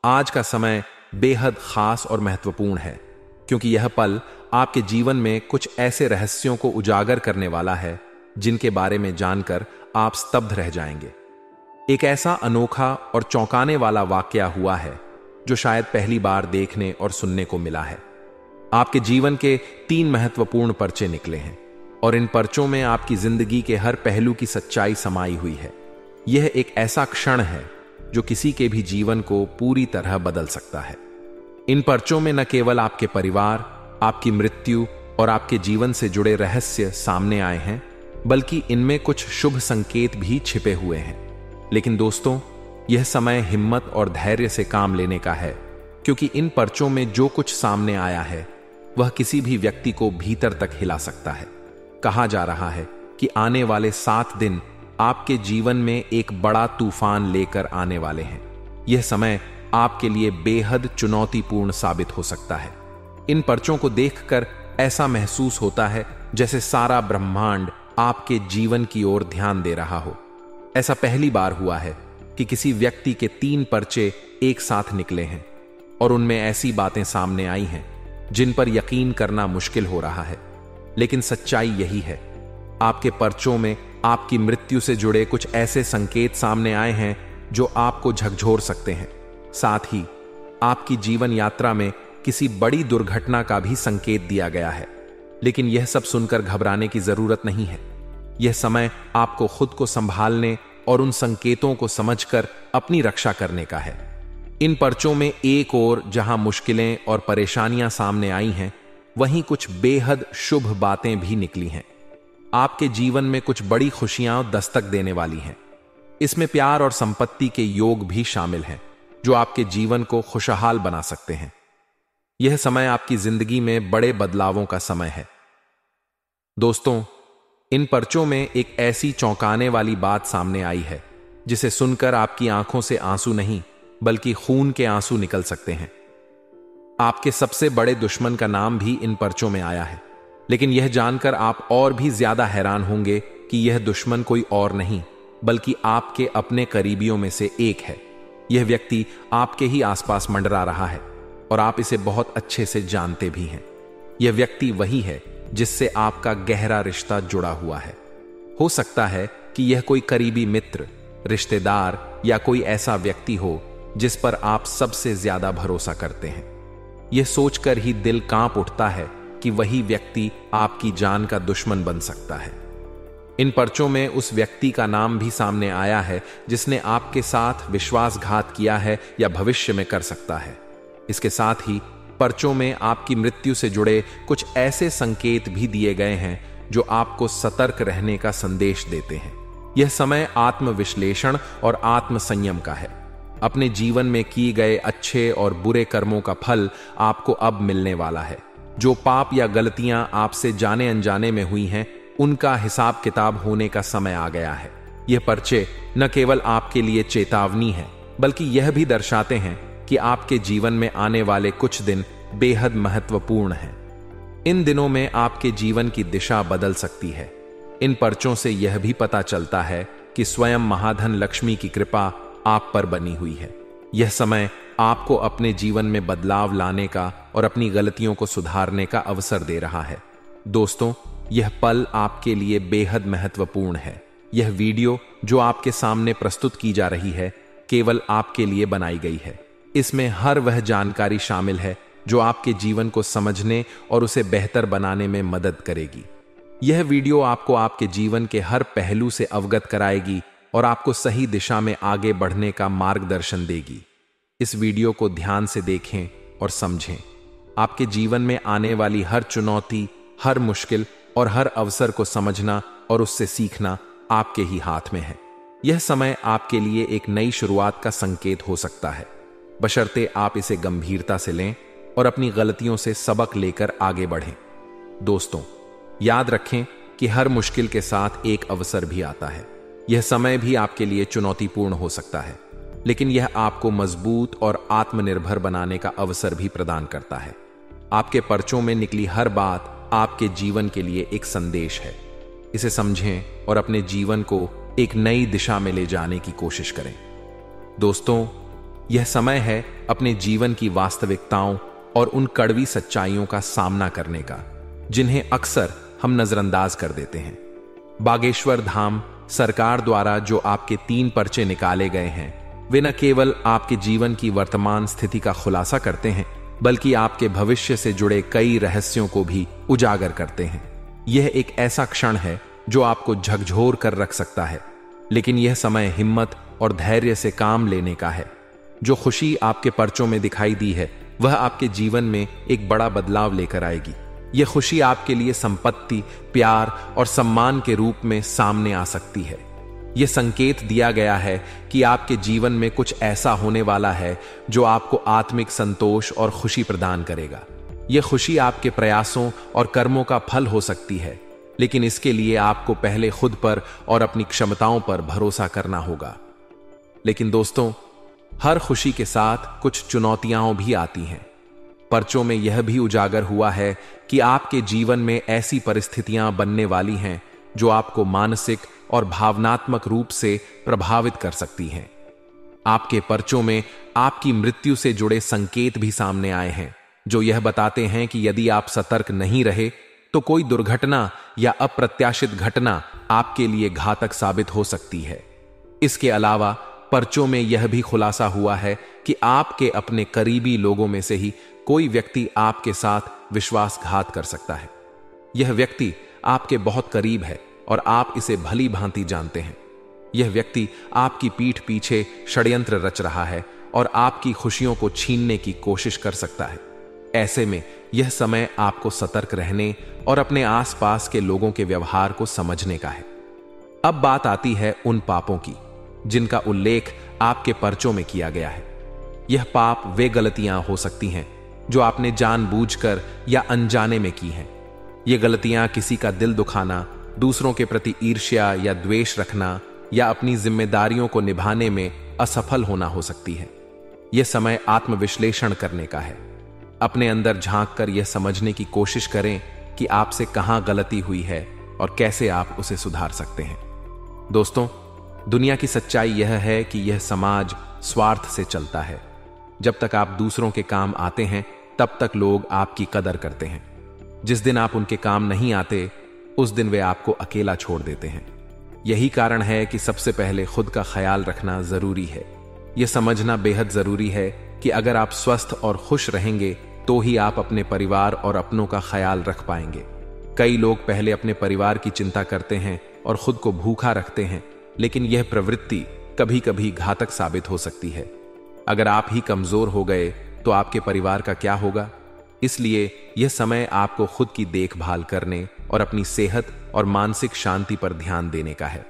आज का समय बेहद खास और महत्वपूर्ण है, क्योंकि यह पल आपके जीवन में कुछ ऐसे रहस्यों को उजागर करने वाला है जिनके बारे में जानकर आप स्तब्ध रह जाएंगे। एक ऐसा अनोखा और चौंकाने वाला वाकया हुआ है जो शायद पहली बार देखने और सुनने को मिला है। आपके जीवन के 3 महत्वपूर्ण पर्चे निकले हैं और इन पर्चों में आपकी जिंदगी के हर पहलू की सच्चाई समाई हुई है। यह एक ऐसा क्षण है जो किसी के भी जीवन को पूरी तरह बदल सकता है। इन पर्चों में न केवल आपके परिवार, आपकी मृत्यु और आपके जीवन से जुड़े रहस्य सामने आए हैं, बल्कि इनमें कुछ शुभ संकेत भी छिपे हुए हैं। लेकिन दोस्तों, यह समय हिम्मत और धैर्य से काम लेने का है, क्योंकि इन पर्चों में जो कुछ सामने आया है वह किसी भी व्यक्ति को भीतर तक हिला सकता है। कहा जा रहा है कि आने वाले 7 दिन आपके जीवन में एक बड़ा तूफान लेकर आने वाले हैं। यह समय आपके लिए बेहद चुनौतीपूर्ण साबित हो सकता है। इन पर्चों को देखकर ऐसा महसूस होता है जैसे सारा ब्रह्मांड आपके जीवन की ओर ध्यान दे रहा हो। ऐसा पहली बार हुआ है कि किसी व्यक्ति के 3 पर्चे एक साथ निकले हैं और उनमें ऐसी बातें सामने आई हैं जिन पर यकीन करना मुश्किल हो रहा है। लेकिन सच्चाई यही है, आपके पर्चों में आपकी मृत्यु से जुड़े कुछ ऐसे संकेत सामने आए हैं जो आपको झकझोर सकते हैं। साथ ही आपकी जीवन यात्रा में किसी बड़ी दुर्घटना का भी संकेत दिया गया है। लेकिन यह सब सुनकर घबराने की जरूरत नहीं है। यह समय आपको खुद को संभालने और उन संकेतों को समझकर अपनी रक्षा करने का है। इन पर्चों में एक ओर जहां मुश्किलें और परेशानियां सामने आई हैं, वहीं कुछ बेहद शुभ बातें भी निकली हैं। आपके जीवन में कुछ बड़ी खुशियां दस्तक देने वाली हैं। इसमें प्यार और संपत्ति के योग भी शामिल हैं, जो आपके जीवन को खुशहाल बना सकते हैं। यह समय आपकी जिंदगी में बड़े बदलावों का समय है। दोस्तों, इन पर्चों में एक ऐसी चौंकाने वाली बात सामने आई है जिसे सुनकर आपकी आंखों से आंसू नहीं बल्कि खून के आंसू निकल सकते हैं। आपके सबसे बड़े दुश्मन का नाम भी इन पर्चों में आया है, लेकिन यह जानकर आप और भी ज्यादा हैरान होंगे कि यह दुश्मन कोई और नहीं बल्कि आपके अपने करीबियों में से एक है। यह व्यक्ति आपके ही आसपास मंडरा रहा है और आप इसे बहुत अच्छे से जानते भी हैं। यह व्यक्ति वही है जिससे आपका गहरा रिश्ता जुड़ा हुआ है। हो सकता है कि यह कोई करीबी मित्र, रिश्तेदार या कोई ऐसा व्यक्ति हो जिस पर आप सबसे ज्यादा भरोसा करते हैं। यह सोचकर ही दिल कांप उठता है कि वही व्यक्ति आपकी जान का दुश्मन बन सकता है। इन पर्चों में उस व्यक्ति का नाम भी सामने आया है जिसने आपके साथ विश्वासघात किया है या भविष्य में कर सकता है। इसके साथ ही पर्चों में आपकी मृत्यु से जुड़े कुछ ऐसे संकेत भी दिए गए हैं जो आपको सतर्क रहने का संदेश देते हैं। यह समय आत्मविश्लेषण और आत्मसंयम का है। अपने जीवन में किए गए अच्छे और बुरे कर्मों का फल आपको अब मिलने वाला है। जो पाप या गलतियां आपसे जाने अनजाने में हुई हैं, उनका हिसाब किताब होने का समय आ गया है। यह पर्चे न केवल आपके लिए चेतावनी है, बल्कि यह भी दर्शाते हैं कि आपके जीवन में आने वाले कुछ दिन बेहद महत्वपूर्ण हैं। इन दिनों में आपके जीवन की दिशा बदल सकती है। इन पर्चों से यह भी पता चलता है कि स्वयं महाधन लक्ष्मी की कृपा आप पर बनी हुई है। यह समय आपको अपने जीवन में बदलाव लाने का और अपनी गलतियों को सुधारने का अवसर दे रहा है। दोस्तों, यह पल आपके लिए बेहद महत्वपूर्ण है। यह वीडियो जो आपके सामने प्रस्तुत की जा रही है, केवल आपके लिए बनाई गई है। इसमें हर वह जानकारी शामिल है जो आपके जीवन को समझने और उसे बेहतर बनाने में मदद करेगी। यह वीडियो आपको आपके जीवन के हर पहलू से अवगत कराएगी और आपको सही दिशा में आगे बढ़ने का मार्गदर्शन देगी। इस वीडियो को ध्यान से देखें और समझें। आपके जीवन में आने वाली हर चुनौती, हर मुश्किल और हर अवसर को समझना और उससे सीखना आपके ही हाथ में है। यह समय आपके लिए एक नई शुरुआत का संकेत हो सकता है, बशर्ते आप इसे गंभीरता से लें और अपनी गलतियों से सबक लेकर आगे बढ़ें। दोस्तों, याद रखें कि हर मुश्किल के साथ एक अवसर भी आता है। यह समय भी आपके लिए चुनौतीपूर्ण हो सकता है, लेकिन यह आपको मजबूत और आत्मनिर्भर बनाने का अवसर भी प्रदान करता है। आपके पर्चों में निकली हर बात आपके जीवन के लिए एक संदेश है। इसे समझें और अपने जीवन को एक नई दिशा में ले जाने की कोशिश करें। दोस्तों, यह समय है अपने जीवन की वास्तविकताओं और उन कड़वी सच्चाइयों का सामना करने का जिन्हें अक्सर हम नजरअंदाज कर देते हैं। बागेश्वर धाम सरकार द्वारा जो आपके 3 पर्चे निकाले गए हैं, वे न केवल आपके जीवन की वर्तमान स्थिति का खुलासा करते हैं, बल्कि आपके भविष्य से जुड़े कई रहस्यों को भी उजागर करते हैं। यह एक ऐसा क्षण है जो आपको झकझोर कर रख सकता है, लेकिन यह समय हिम्मत और धैर्य से काम लेने का है। जो खुशी आपके पर्चों में दिखाई दी है, वह आपके जीवन में एक बड़ा बदलाव लेकर आएगी। यह खुशी आपके लिए संपत्ति, प्यार और सम्मान के रूप में सामने आ सकती है। यह संकेत दिया गया है कि आपके जीवन में कुछ ऐसा होने वाला है जो आपको आत्मिक संतोष और खुशी प्रदान करेगा। यह खुशी आपके प्रयासों और कर्मों का फल हो सकती है, लेकिन इसके लिए आपको पहले खुद पर और अपनी क्षमताओं पर भरोसा करना होगा। लेकिन दोस्तों, हर खुशी के साथ कुछ चुनौतियां भी आती हैं। पर्चों में यह भी उजागर हुआ है कि आपके जीवन में ऐसी परिस्थितियां बनने वाली हैं जो आपको मानसिक और भावनात्मक रूप से प्रभावित कर सकती हैं। आपके पर्चों में आपकी मृत्यु से जुड़े संकेत भी सामने आए हैं, जो यह बताते हैं कि यदि आप सतर्क नहीं रहे तो कोई दुर्घटना या अप्रत्याशित घटना आपके लिए घातक साबित हो सकती है। इसके अलावा पर्चों में यह भी खुलासा हुआ है कि आपके अपने करीबी लोगों में से ही कोई व्यक्ति आपके साथ विश्वासघात कर सकता है। यह व्यक्ति आपके बहुत करीब है और आप इसे भली भांति जानते हैं। यह व्यक्ति आपकी पीठ पीछे षड्यंत्र रच रहा है और आपकी खुशियों को छीनने की कोशिश कर सकता है। ऐसे में यह समय आपको सतर्क रहने और अपने आसपास के लोगों के व्यवहार को समझने का है। अब बात आती है उन पापों की जिनका उल्लेख आपके पर्चों में किया गया है। यह पाप वे गलतियां हो सकती हैं जो आपने जानबूझकर या अनजाने में की हैं। ये गलतियां किसी का दिल दुखाना, दूसरों के प्रति ईर्ष्या या द्वेष रखना, या अपनी जिम्मेदारियों को निभाने में असफल होना हो सकती है। यह समय आत्मविश्लेषण करने का है। अपने अंदर झांककर यह समझने की कोशिश करें कि आपसे कहां गलती हुई है और कैसे आप उसे सुधार सकते हैं। दोस्तों, दुनिया की सच्चाई यह है कि यह समाज स्वार्थ से चलता है। जब तक आप दूसरों के काम आते हैं, तब तक लोग आपकी कदर करते हैं। जिस दिन आप उनके काम नहीं आते, उस दिन वे आपको अकेला छोड़ देते हैं। यही कारण है कि सबसे पहले खुद का ख्याल रखना जरूरी है। यह समझना बेहद जरूरी है कि अगर आप स्वस्थ और खुश रहेंगे तो ही आप अपने परिवार और अपनों का ख्याल रख पाएंगे। कई लोग पहले अपने परिवार की चिंता करते हैं और खुद को भूखा रखते हैं, लेकिन यह प्रवृत्ति कभी कभी घातक साबित हो सकती है। अगर आप ही कमजोर हो गए तो आपके परिवार का क्या होगा? इसलिए यह समय आपको खुद की देखभाल करने और अपनी सेहत और मानसिक शांति पर ध्यान देने का है।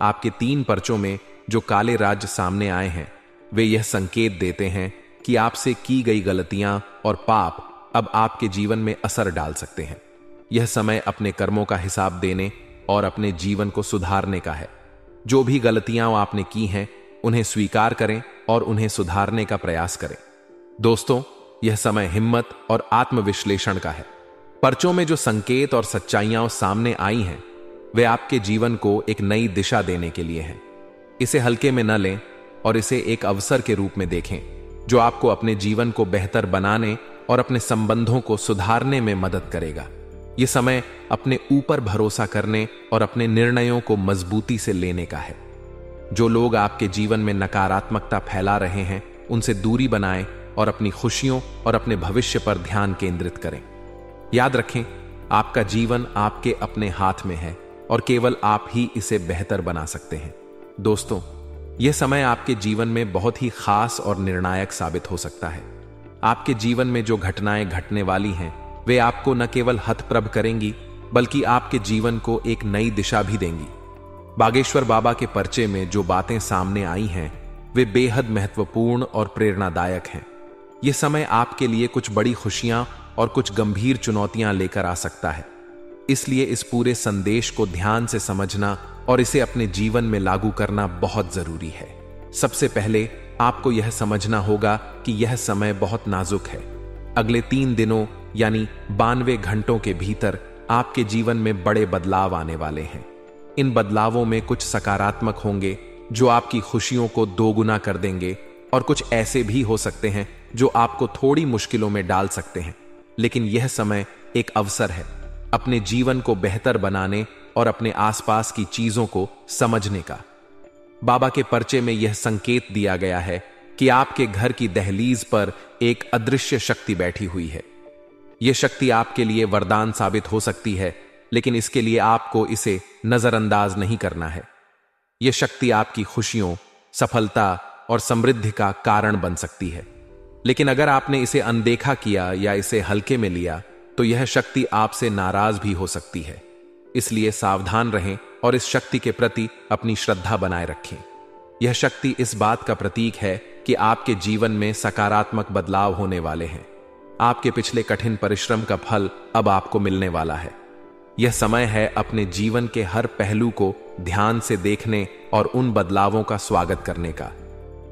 आपके 3 पर्चों में जो काले राज्य सामने आए हैं, वे यह संकेत देते हैं कि आपसे की गई गलतियां और पाप अब आपके जीवन में असर डाल सकते हैं। यह समय अपने कर्मों का हिसाब देने और अपने जीवन को सुधारने का है। जो भी गलतियां आपने की हैं, उन्हें स्वीकार करें और उन्हें सुधारने का प्रयास करें। दोस्तों, यह समय हिम्मत और आत्मविश्लेषण का है। पर्चों में जो संकेत और सच्चाइयां सामने आई हैं, वे आपके जीवन को एक नई दिशा देने के लिए हैं। इसे हल्के में न लें और इसे एक अवसर के रूप में देखें जो आपको अपने जीवन को बेहतर बनाने और अपने संबंधों को सुधारने में मदद करेगा। यह समय अपने ऊपर भरोसा करने और अपने निर्णयों को मजबूती से लेने का है। जो लोग आपके जीवन में नकारात्मकता फैला रहे हैं, उनसे दूरी बनाएं और अपनी खुशियों और अपने भविष्य पर ध्यान केंद्रित करें। याद रखें, आपका जीवन आपके अपने हाथ में है और केवल आप ही इसे बेहतर बना सकते हैं। दोस्तों, यह समय आपके जीवन में बहुत ही खास और निर्णायक साबित हो सकता है। आपके जीवन में जो घटनाएं घटने वाली हैं, वे आपको न केवल हतप्रभ करेंगी, बल्कि आपके जीवन को एक नई दिशा भी देंगी। बागेश्वर बाबा के पर्चे में जो बातें सामने आई हैं, वे बेहद महत्वपूर्ण और प्रेरणादायक हैं। यह समय आपके लिए कुछ बड़ी खुशियां और कुछ गंभीर चुनौतियां लेकर आ सकता है। इसलिए इस पूरे संदेश को ध्यान से समझना और इसे अपने जीवन में लागू करना बहुत जरूरी है। सबसे पहले आपको यह समझना होगा कि यह समय बहुत नाजुक है। अगले 3 दिनों यानी 92 घंटों के भीतर आपके जीवन में बड़े बदलाव आने वाले हैं। इन बदलावों में कुछ सकारात्मक होंगे जो आपकी खुशियों को दोगुना कर देंगे, और कुछ ऐसे भी हो सकते हैं जो आपको थोड़ी मुश्किलों में डाल सकते हैं। लेकिन यह समय एक अवसर है अपने जीवन को बेहतर बनाने और अपने आसपास की चीजों को समझने का। बाबा के पर्चे में यह संकेत दिया गया है कि आपके घर की दहलीज पर एक अदृश्य शक्ति बैठी हुई है। यह शक्ति आपके लिए वरदान साबित हो सकती है, लेकिन इसके लिए आपको इसे नजरअंदाज नहीं करना है। यह शक्ति आपकी खुशियों, सफलता और समृद्धि का कारण बन सकती है। लेकिन अगर आपने इसे अनदेखा किया या इसे हल्के में लिया तो यह शक्ति आपसे नाराज भी हो सकती है। इसलिए सावधान रहें और इस शक्ति के प्रति अपनी श्रद्धा बनाए रखें। यह शक्ति इस बात का प्रतीक है कि आपके जीवन में सकारात्मक बदलाव होने वाले हैं। आपके पिछले कठिन परिश्रम का फल अब आपको मिलने वाला है। यह समय है अपने जीवन के हर पहलू को ध्यान से देखने और उन बदलावों का स्वागत करने का।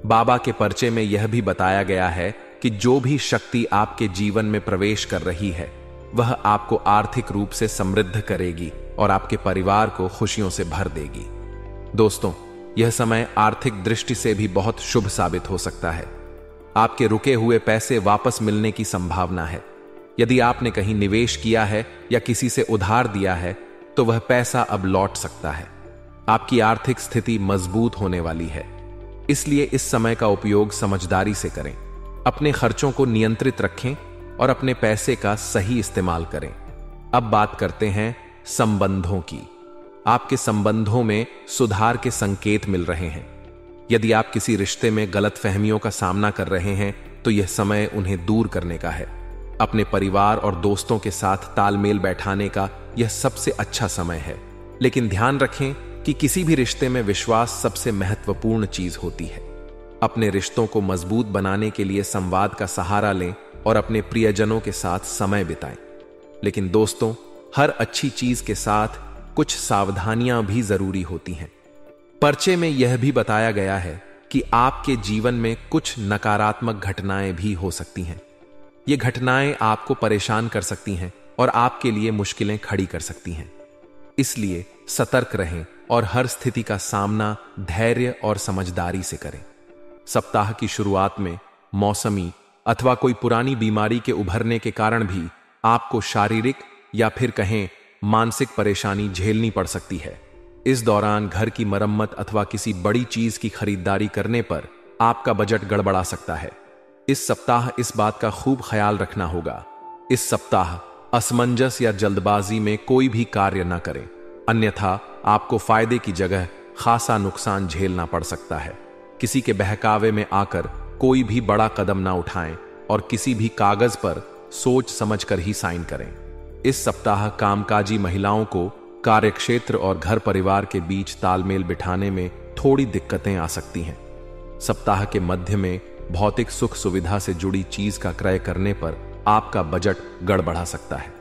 बाबा के पर्चे में यह भी बताया गया है कि जो भी शक्ति आपके जीवन में प्रवेश कर रही है वह आपको आर्थिक रूप से समृद्ध करेगी और आपके परिवार को खुशियों से भर देगी। दोस्तों, यह समय आर्थिक दृष्टि से भी बहुत शुभ साबित हो सकता है। आपके रुके हुए पैसे वापस मिलने की संभावना है। यदि आपने कहीं निवेश किया है या किसी से उधार दिया है तो वह पैसा अब लौट सकता है। आपकी आर्थिक स्थिति मजबूत होने वाली है, इसलिए इस समय का उपयोग समझदारी से करें। अपने खर्चों को नियंत्रित रखें और अपने पैसे का सही इस्तेमाल करें। अब बात करते हैं संबंधों की। आपके संबंधों में सुधार के संकेत मिल रहे हैं। यदि आप किसी रिश्ते में गलतफहमियों का सामना कर रहे हैं तो यह समय उन्हें दूर करने का है। अपने परिवार और दोस्तों के साथ तालमेल बैठाने का यह सबसे अच्छा समय है। लेकिन ध्यान रखें कि किसी भी रिश्ते में विश्वास सबसे महत्वपूर्ण चीज होती है। अपने रिश्तों को मजबूत बनाने के लिए संवाद का सहारा लें और अपने प्रियजनों के साथ समय बिताएं। लेकिन दोस्तों, हर अच्छी चीज के साथ कुछ सावधानियां भी जरूरी होती हैं। पर्चे में यह भी बताया गया है कि आपके जीवन में कुछ नकारात्मक घटनाएं भी हो सकती हैं। ये घटनाएं आपको परेशान कर सकती हैं और आपके लिए मुश्किलें खड़ी कर सकती हैं। इसलिए सतर्क रहें और हर स्थिति का सामना धैर्य और समझदारी से करें। सप्ताह की शुरुआत में मौसमी अथवा कोई पुरानी बीमारी के उभरने के कारण भी आपको शारीरिक या फिर कहें मानसिक परेशानी झेलनी पड़ सकती है। इस दौरान घर की मरम्मत अथवा किसी बड़ी चीज की खरीदारी करने पर आपका बजट गड़बड़ा सकता है। इस सप्ताह इस बात का खूब ख्याल रखना होगा। इस सप्ताह असमंजस या जल्दबाजी में कोई भी कार्य न करें, अन्यथा आपको फायदे की जगह खासा नुकसान झेलना पड़ सकता है। किसी के बहकावे में आकर कोई भी बड़ा कदम ना उठाएं और किसी भी कागज पर सोच समझकर ही साइन करें। इस सप्ताह कामकाजी महिलाओं को कार्यक्षेत्र और घर परिवार के बीच तालमेल बिठाने में थोड़ी दिक्कतें आ सकती हैं। सप्ताह के मध्य में भौतिक सुख सुविधा से जुड़ी चीज का क्रय करने पर आपका बजट गड़बड़ा सकता है।